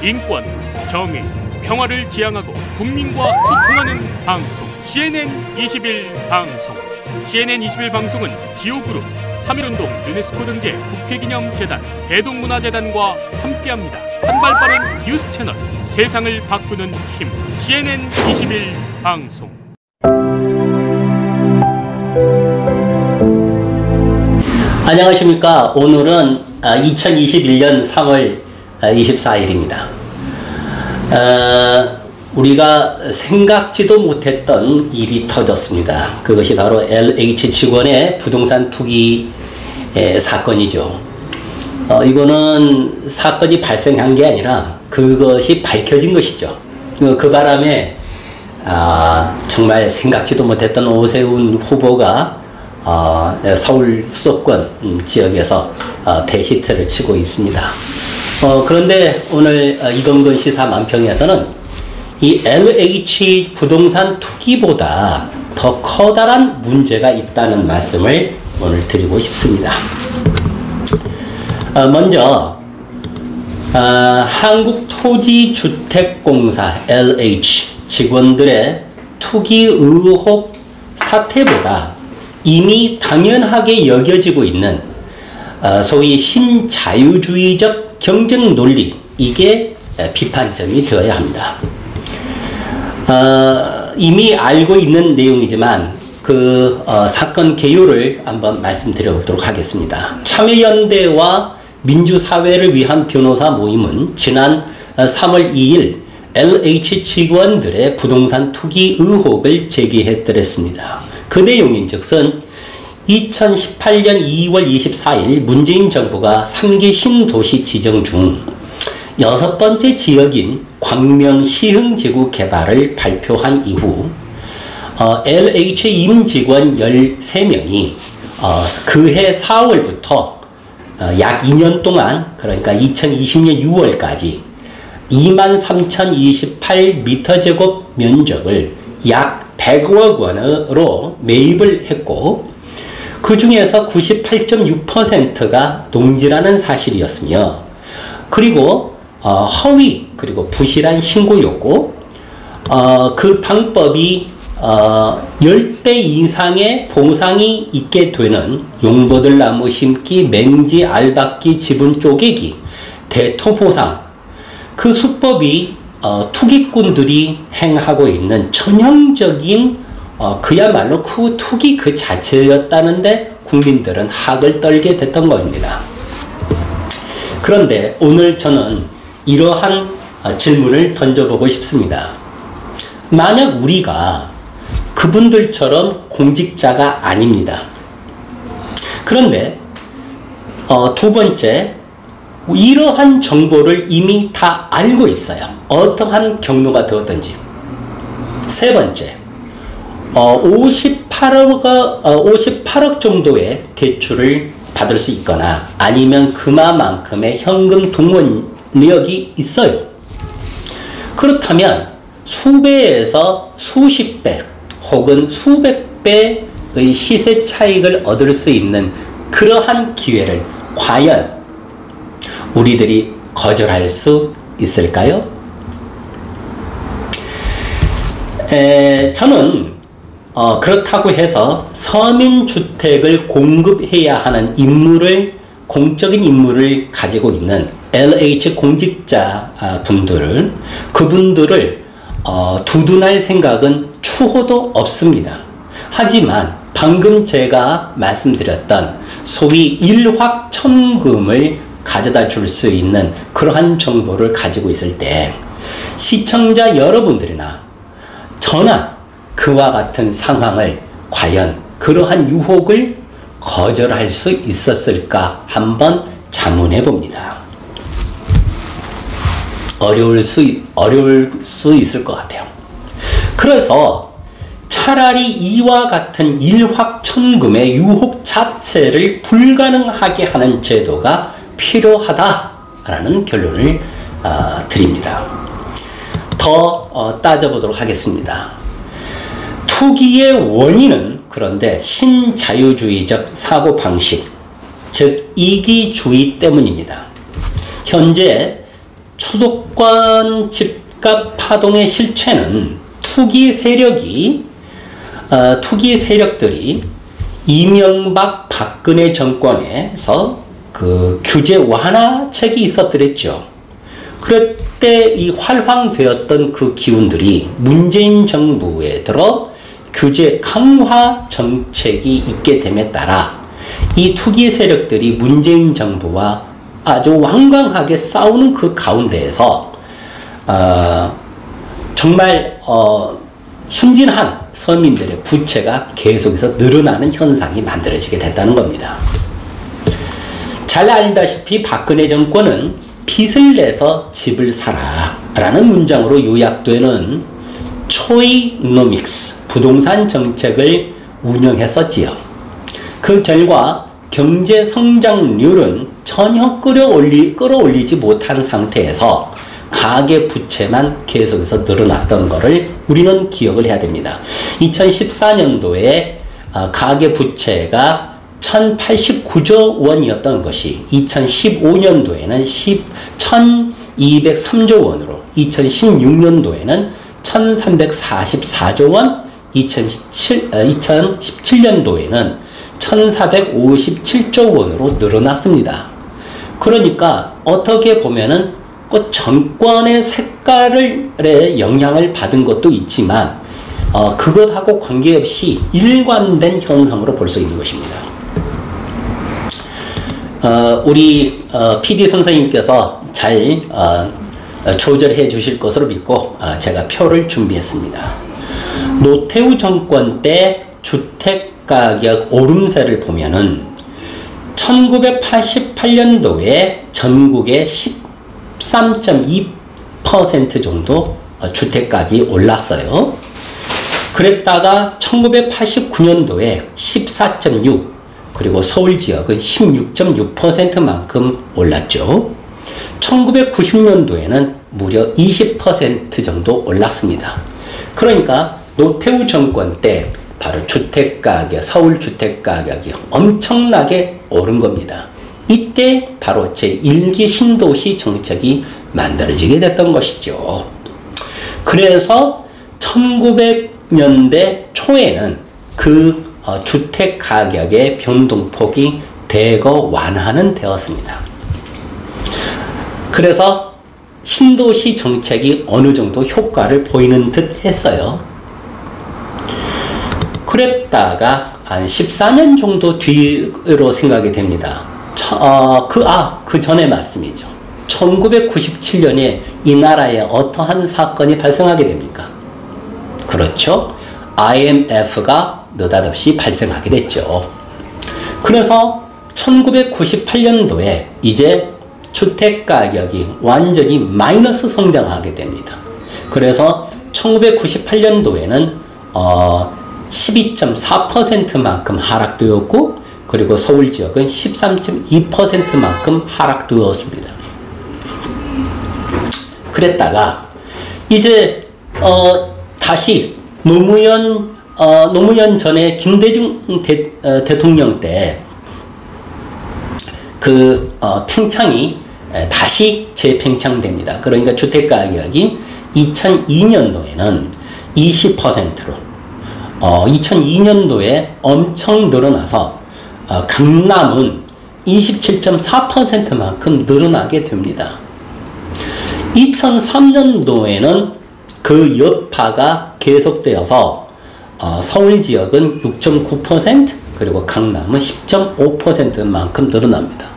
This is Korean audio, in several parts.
인권, 정의, 평화를 지향하고 국민과 소통하는 방송 CNN21 방송. CNN21 방송은 지오그룹, 3.1운동 유네스코 등재 국회기념재단, 대동문화재단과 함께합니다. 한발 빠른 뉴스 채널, 세상을 바꾸는 힘, CNN21 방송. 안녕하십니까. 오늘은 2021년 3월 24일입니다. 우리가 생각지도 못했던 일이 터졌습니다. 그것이 바로 LH 직원의 부동산 투기 사건이죠. 이거는 사건이 발생한 게 아니라 그것이 밝혀진 것이죠. 그 바람에 정말 생각지도 못했던 오세훈 후보가 서울 수도권 지역에서 대히트를 치고 있습니다. 그런데 오늘 이동근 시사 만평에서는 이 LH 부동산 투기보다 더 커다란 문제가 있다는 말씀을 오늘 드리고 싶습니다. 먼저 한국토지주택공사 LH 직원들의 투기 의혹 사태보다 이미 당연하게 여겨지고 있는 소위 신자유주의적 경쟁 논리, 이게 비판점이 되어야 합니다. 이미 알고 있는 내용이지만 그 사건 개요를 한번 말씀드려보도록 하겠습니다. 참여연대와 민주사회를 위한 변호사 모임은 지난 3월 2일 LH 직원들의 부동산 투기 의혹을 제기했더랬습니다. 그 내용인즉슨 2018년 2월 24일 문재인 정부가 3기 신도시 지정 중 6번째 지역인 광명 시흥지구 개발을 발표한 이후 LH 임직원 13명이 그해 4월부터 약 2년 동안, 그러니까 2020년 6월까지 23,028m² 면적을 약 100억 원으로 매입을 했고, 그 중에서 98.6%가 농지라는 사실이었으며, 그리고 허위 그리고 부실한 신고였고, 그 방법이 10배 이상의 보상이 있게 되는 용보들 나무 심기, 맹지, 알박기, 지분 쪼개기, 대토 보상, 그 수법이 투기꾼들이 행하고 있는 전형적인 그야말로 그 투기 그 자체였다는데 국민들은 학을 떨게 됐던 겁니다. 그런데 오늘 저는 이러한 질문을 던져보고 싶습니다. 만약 우리가 그분들처럼 공직자가 아닙니다. 그런데 두 번째, 이러한 정보를 이미 다 알고 있어요. 어떠한 경로가 되었든지. 세 번째, 58억 정도의 대출을 받을 수 있거나 아니면 그만큼의 현금 동원력이 있어요. 그렇다면 수배에서 수십 배 혹은 수백 배의 시세 차익을 얻을 수 있는 그러한 기회를 과연 우리들이 거절할 수 있을까요? 저는 그렇다고 해서 서민주택을 공급해야 하는 임무를, 공적인 임무를 가지고 있는 LH 공직자 그분들을 두둔할 생각은 추호도 없습니다. 하지만 방금 제가 말씀드렸던 소위 일확천금을 가져다 줄 수 있는 그러한 정보를 가지고 있을 때 시청자 여러분들이나 저나 그와 같은 상황을 과연 그러한 유혹을 거절할 수 있었을까 한번 자문해 봅니다. 어려울 수 있을 것 같아요. 그래서 차라리 이와 같은 일확천금의 유혹 자체를 불가능하게 하는 제도가 필요하다라는 결론을 드립니다. 더 따져보도록 하겠습니다. 투기의 원인은 그런데 신자유주의적 사고방식, 즉 이기주의 때문입니다. 현재 수도권 집값 파동의 실체는 투기 세력들이 이명박 박근혜 정권에서 그 규제 완화책이 있었더랬죠. 그럴 때 이 활황되었던 그 기운들이 문재인 정부에 들어 규제 강화 정책이 있게 됨에 따라 이 투기 세력들이 문재인 정부와 아주 완강하게 싸우는 그 가운데에서 정말 순진한 서민들의 부채가 계속해서 늘어나는 현상이 만들어지게 됐다는 겁니다. 잘 알다시피 박근혜 정권은 빚을 내서 집을 사라 라는 문장으로 요약되는 초이노믹스 부동산 정책을 운영했었지요. 그 결과 경제 성장률은 전혀 끌어올리지 못한 상태에서 가계 부채만 계속해서 늘어났던 것을 우리는 기억을 해야 됩니다. 2014년도에 가계 부채가 1089조 원이었던 것이 2015년도에는 1203조 원으로 2016년도에는 1344조 원, 2017년도에는 1457조 원으로 늘어났습니다. 그러니까 어떻게 보면은 그 정권의 색깔에 영향을 받은 것도 있지만 그것하고 관계없이 일관된 현상으로 볼 수 있는 것입니다. 우리 PD 선생님께서 잘 조절해 주실 것으로 믿고 제가 표를 준비했습니다. 노태우 정권 때 주택가격 오름세를 보면은 1988년도에 전국에 13.2% 정도 주택가격이 올랐어요. 그랬다가 1989년도에 14.6%, 그리고 서울 지역은 16.6%만큼 올랐죠. 1990년도에는 무려 20% 정도 올랐습니다. 그러니까 노태우 정권 때 바로 주택가격, 서울 주택가격이 엄청나게 오른 겁니다. 이때 바로 제1기 신도시 정책이 만들어지게 됐던 것이죠. 그래서 1900년대 초에는 그 주택 가격의 변동폭이 대거 완화는 되었습니다. 그래서 신도시 정책이 어느 정도 효과를 보이는 듯 했어요. 그랬다가 한 14년 정도 뒤로 생각이 됩니다. 그 전에 말씀이죠. 1997년에 이 나라에 어떠한 사건이 발생하게 됩니까? 그렇죠. IMF가 느닷없이 발생하게 됐죠. 그래서 1998년도에 이제 주택가격이 완전히 마이너스 성장하게 됩니다. 그래서 1998년도에는 12.4%만큼 하락되었고, 그리고 서울 지역은 13.2%만큼 하락되었습니다. 그랬다가 이제 다시 노무현 전에 김대중 대통령 때 그 팽창이 다시 재팽창됩니다. 그러니까 주택가격이 2002년도에는 20%로 2002년도에 엄청 늘어나서 강남은 27.4%만큼 늘어나게 됩니다. 2003년도에는 그 여파가 계속되어서 서울 지역은 6.9%, 그리고 강남은 10.5%만큼 늘어납니다.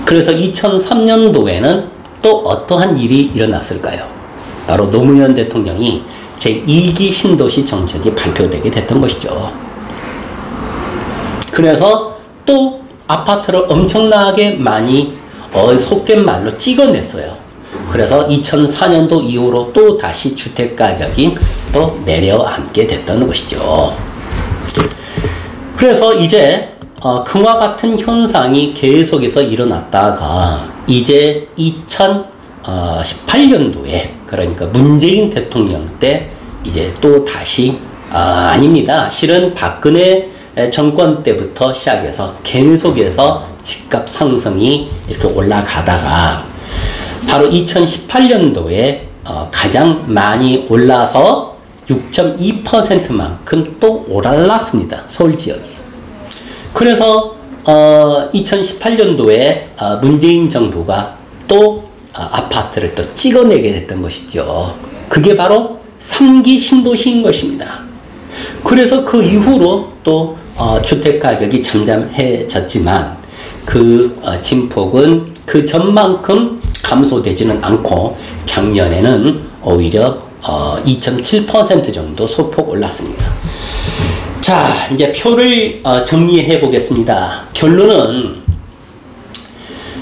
그래서 2003년도에는 또 어떠한 일이 일어났을까요? 바로 노무현 대통령이 제2기 신도시 정책이 발표되게 됐던 것이죠. 그래서 또 아파트를 엄청나게 많이 속된 말로 찍어냈어요. 그래서 2004년도 이후로 또 다시 주택가격이 또 내려앉게 됐던 것이죠. 그래서 이제 그와 같은 현상이 계속해서 일어났다가 이제 2018년도에, 그러니까 문재인 대통령 때 이제 또 다시 아닙니다. 실은 박근혜 정권 때부터 시작해서 계속해서 집값 상승이 이렇게 올라가다가 바로 2018년도에 가장 많이 올라서 6.2%만큼 또 오르났습니다. 서울 지역이. 그래서 2018년도에 문재인 정부가 또 아파트를 또 찍어내게 됐던 것이죠. 그게 바로 3기 신도시인 것입니다. 그래서 그 이후로 또 주택가격이 잠잠해졌지만 그 진폭은 그 전만큼 감소되지는 않고 작년에는 오히려 2.7% 정도 소폭 올랐습니다. 자, 이제 표를 정리해 보겠습니다. 결론은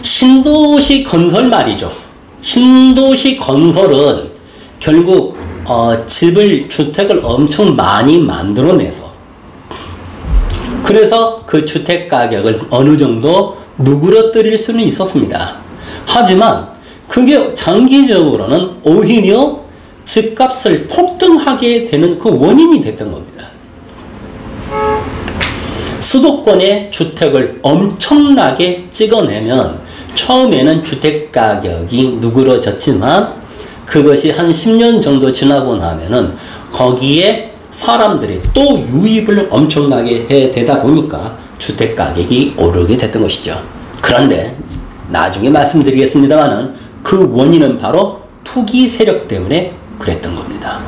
신도시 건설 말이죠. 신도시 건설은 결국 주택을 엄청 많이 만들어내서 그래서 그 주택 가격을 어느 정도 누그러뜨릴 수는 있었습니다. 하지만 그게 장기적으로는 오히려 집값을 폭등하게 되는 그 원인이 됐던 겁니다. 수도권의 주택을 엄청나게 찍어내면 처음에는 주택 가격이 누그러졌지만 그것이 한 10년 정도 지나고 나면은 거기에 사람들이 또 유입을 엄청나게 해 대다 보니까 주택 가격이 오르게 됐던 것이죠. 그런데 나중에 말씀드리겠습니다만은 그 원인은 바로 투기 세력 때문에 그랬던 겁니다.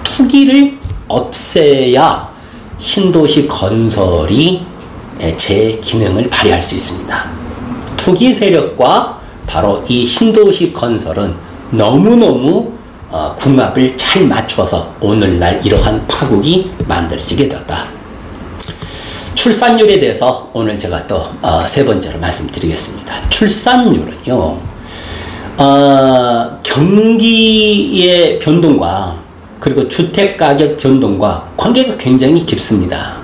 투기를 없애야 신도시 건설이 제 기능을 발휘할 수 있습니다. 투기 세력과 바로 이 신도시 건설은 너무너무 궁합을 잘 맞춰서 오늘날 이러한 파국이 만들어지게 되었다. 출산율에 대해서 오늘 제가 또 세 번째로 말씀드리겠습니다. 출산율은요, 경기의 변동과 그리고 주택가격 변동과 관계가 굉장히 깊습니다.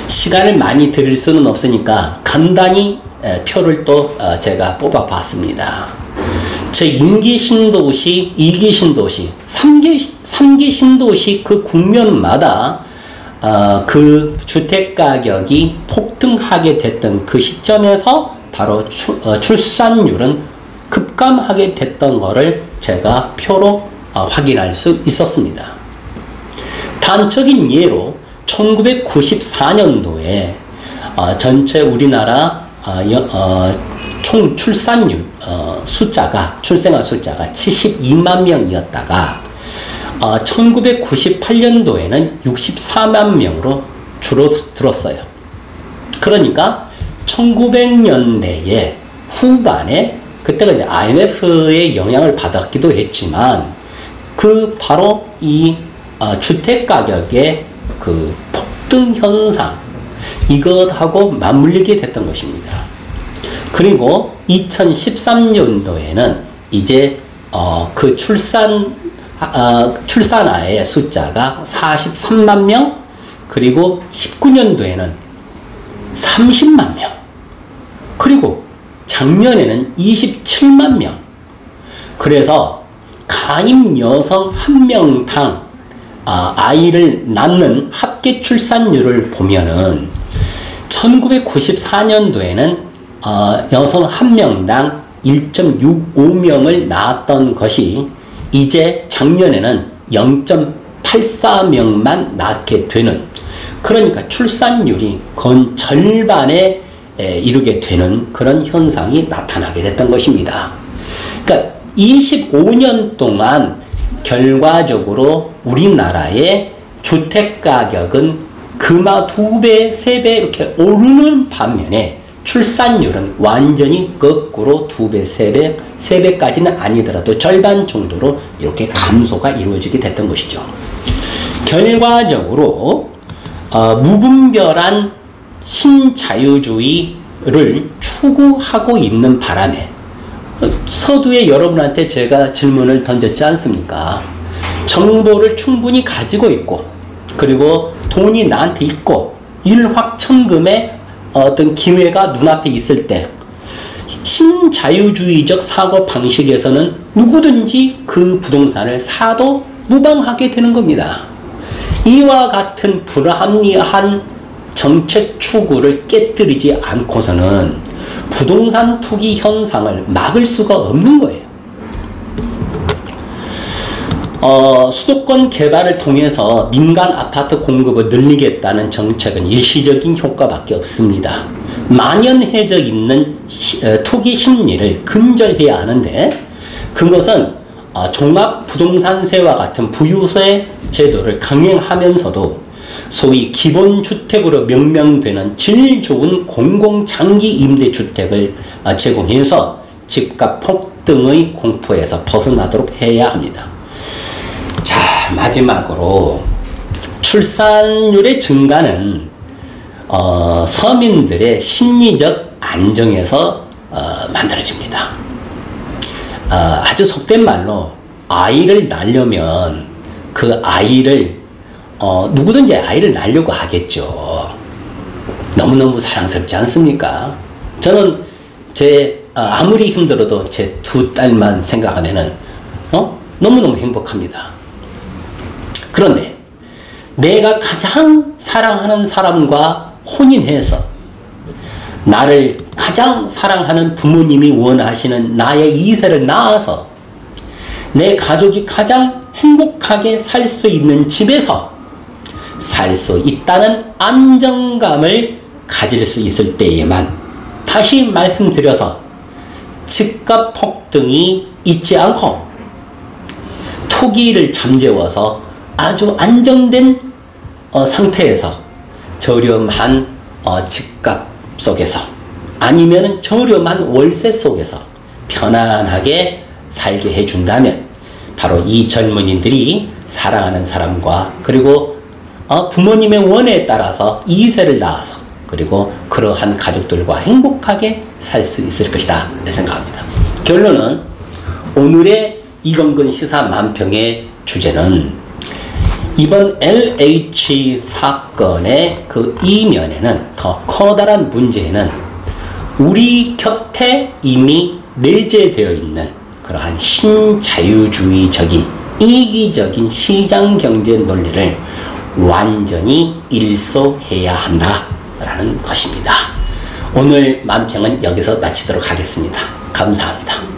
시간을 많이 들일 수는 없으니까 간단히 표를 또 제가 뽑아봤습니다. 제1기 신도시, 2기 신도시, 3기 신도시 그 국면마다 그 주택가격이 폭등하게 됐던 그 시점에서 바로 출산율은 급감하게 됐던 거를 제가 표로 확인할 수 있었습니다. 단적인 예로 1994년도에 전체 우리나라 총 출산율 출생아 숫자가 72만 명이었다가 1998년도에는 64만 명으로 줄어들었어요. 그러니까 1900년대의 후반에 그때가 이제 IMF의 영향을 받았기도 했지만 그 바로 이 주택 가격의 그 폭등 현상 이것하고 맞물리게 됐던 것입니다. 그리고 2013년도에는 이제 그 출산아의 숫자가 43만 명, 그리고 19년도에는 30만 명, 그리고 작년에는 27만 명. 그래서 가임 여성 한 명당 아이를 낳는 합계 출산율을 보면은 1994년도에는 여성 한 명당 1.65명을 낳았던 것이 이제 작년에는 0.84명만 낳게 되는, 그러니까 출산율이 건 절반에 이르게 되는 그런 현상이 나타나게 됐던 것입니다. 그러니까 25년 동안 결과적으로 우리나라의 주택가격은 그마 2배, 3배 이렇게 오르는 반면에 출산율은 완전히 거꾸로 2배, 3배, 3배까지는 아니더라도 절반 정도로 이렇게 감소가 이루어지게 됐던 것이죠. 결과적으로 무분별한 신자유주의를 추구하고 있는 바람에 서두에 여러분한테 제가 질문을 던졌지 않습니까? 정보를 충분히 가지고 있고 그리고 돈이 나한테 있고 일확천금의 어떤 기회가 눈앞에 있을 때 신자유주의적 사고 방식에서는 누구든지 그 부동산을 사도 무방하게 되는 겁니다. 이와 같은 불합리한 정책 추구를 깨뜨리지 않고서는 부동산 투기 현상을 막을 수가 없는 거예요. 수도권 개발을 통해서 민간 아파트 공급을 늘리겠다는 정책은 일시적인 효과밖에 없습니다. 만연해져 있는 투기 심리를 근절해야 하는데, 그것은 종합부동산세와 같은 부유세 제도를 강행하면서도 소위 기본주택으로 명명되는 질 좋은 공공장기 임대주택을 제공해서 집값 폭등의 공포에서 벗어나도록 해야 합니다. 자, 마지막으로 출산율의 증가는 서민들의 심리적 안정에서 만들어집니다. 아주 속된 말로 아이를 낳으려면 그 아이를 누구든지 아이를 낳으려고 하겠죠. 너무너무 사랑스럽지 않습니까? 저는 아무리 힘들어도 제 두 딸만 생각하면은 너무너무 행복합니다. 그런데 내가 가장 사랑하는 사람과 혼인해서 나를 가장 사랑하는 부모님이 원하시는 나의 2세를 낳아서 내 가족이 가장 행복하게 살 수 있는 집에서 살 수 있다는 안정감을 가질 수 있을 때에만, 다시 말씀드려서 집값 폭등이 있지 않고 투기를 잠재워서 아주 안정된 상태에서 저렴한 집값 속에서, 아니면 저렴한 월세 속에서 편안하게 살게 해준다면, 바로 이 젊은이들이 사랑하는 사람과, 그리고 부모님의 원에 따라서 2세를 낳아서, 그리고 그러한 가족들과 행복하게 살 수 있을 것이다 생각합니다. 결론은 오늘의 이건근 시사 만평의 주제는, 이번 LH 사건의 그 이면에는, 더 커다란 문제는 우리 곁에 이미 내재되어 있는 그러한 신자유주의적인 이기적인 시장경제 논리를 완전히 일소해야 한다라는 것입니다. 오늘 만평은 여기서 마치도록 하겠습니다. 감사합니다.